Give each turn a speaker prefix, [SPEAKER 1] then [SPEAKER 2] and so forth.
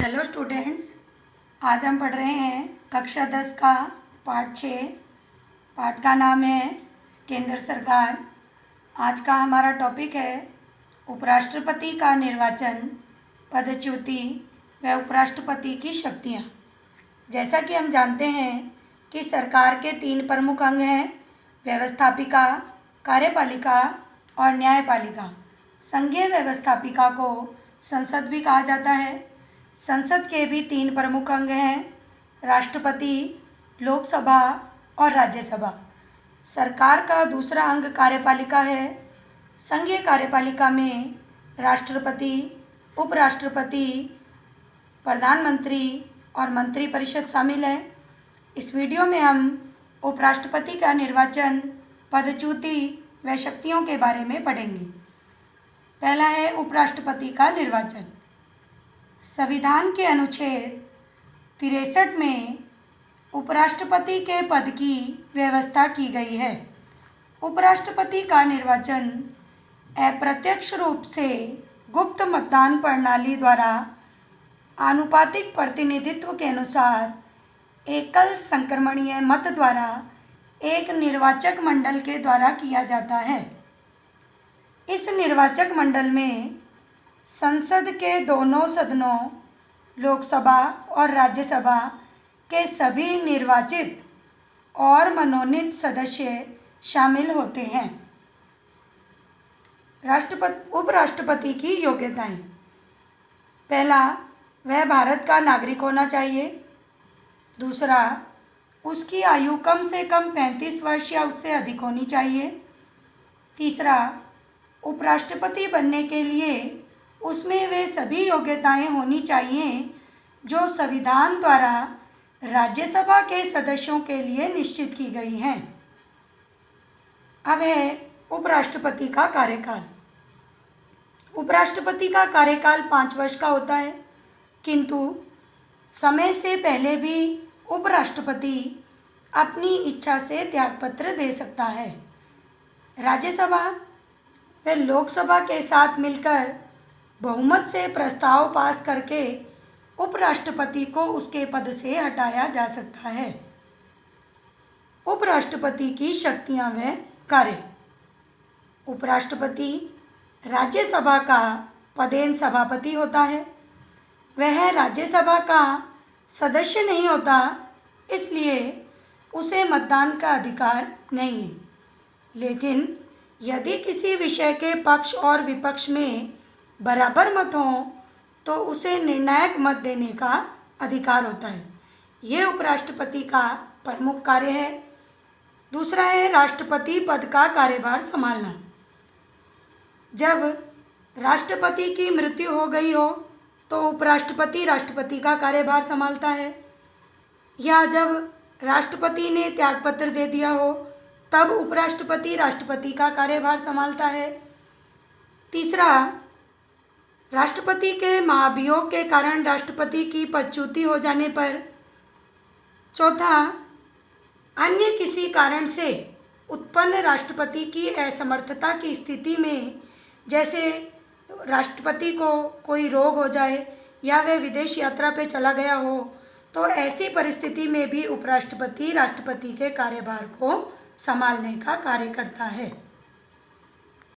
[SPEAKER 1] Hello students, आज हम पढ़ रहे हैं कक्षा 10 का पाठ 6। पाठ का नाम है केंद्र सरकार। आज का हमारा टॉपिक है उपराष्ट्रपति का निर्वाचन, पदच्युति व उपराष्ट्रपति की शक्तियाँ। जैसा कि हम जानते हैं कि सरकार के 3 प्रमुख अंग हैं, व्यवस्थापिका, कार्यपालिका और न्यायपालिका। संघीय व्यवस्थापिका को संसद भी कहा जाता है। संसद के भी 3 प्रमुख अंग हैं, राष्ट्रपति, लोकसभा और राज्यसभा। सरकार का दूसरा अंग कार्यपालिका है। संघीय कार्यपालिका में राष्ट्रपति, उपराष्ट्रपति, प्रधानमंत्री और मंत्रिपरिषद शामिल है। इस वीडियो में हम उपराष्ट्रपति का निर्वाचन, पदच्युति व शक्तियों के बारे में पढ़ेंगे। पहला है उपराष्ट्रपति का निर्वाचन। संविधान के अनुच्छेद 63 में उपराष्ट्रपति के पद की व्यवस्था की गई है। उपराष्ट्रपति का निर्वाचन अप्रत्यक्ष रूप से गुप्त मतदान प्रणाली द्वारा आनुपातिक प्रतिनिधित्व के अनुसार एकल संक्रमणीय मत द्वारा एक निर्वाचक मंडल के द्वारा किया जाता है। इस निर्वाचक मंडल में संसद के दोनों सदनों, लोकसभा और राज्यसभा के सभी निर्वाचित और मनोनीत सदस्य शामिल होते हैं। उपराष्ट्रपति की योग्यताएं। पहला, वह भारत का नागरिक होना चाहिए। दूसरा, उसकी आयु कम से कम 35 वर्ष या उससे अधिक होनी चाहिए। तीसरा, उपराष्ट्रपति बनने के लिए उसमें वे सभी योग्यताएं होनी चाहिए जो संविधान द्वारा राज्यसभा के सदस्यों के लिए निश्चित की गई हैं। अब है उपराष्ट्रपति का कार्यकाल। उपराष्ट्रपति का कार्यकाल 5 वर्ष का होता है, किंतु समय से पहले भी उपराष्ट्रपति अपनी इच्छा से त्यागपत्र दे सकता है। राज्यसभा व लोकसभा के साथ मिलकर बहुमत से प्रस्ताव पास करके उपराष्ट्रपति को उसके पद से हटाया जा सकता है। उपराष्ट्रपति की शक्तियां व कार्य। उपराष्ट्रपति राज्यसभा का पदेन सभापति होता है। वह राज्यसभा का सदस्य नहीं होता, इसलिए उसे मतदान का अधिकार नहीं है। लेकिन यदि किसी विषय के पक्ष और विपक्ष में बराबर मत हों तो उसे निर्णायक मत देने का अधिकार होता है। ये उपराष्ट्रपति का प्रमुख कार्य है। दूसरा है राष्ट्रपति पद का कार्यभार संभालना। जब राष्ट्रपति की मृत्यु हो गई हो तो उपराष्ट्रपति राष्ट्रपति का कार्यभार संभालता है, या जब राष्ट्रपति ने त्यागपत्र दे दिया हो तब उपराष्ट्रपति राष्ट्रपति का कार्यभार संभालता है। तीसरा, राष्ट्रपति के महाभियोग के कारण राष्ट्रपति की पदच्युति हो जाने पर। चौथा, अन्य किसी कारण से उत्पन्न राष्ट्रपति की असमर्थता की स्थिति में, जैसे राष्ट्रपति को कोई रोग हो जाए या वह विदेश यात्रा पे चला गया हो, तो ऐसी परिस्थिति में भी उपराष्ट्रपति राष्ट्रपति के कार्यभार को संभालने का कार्य करता है।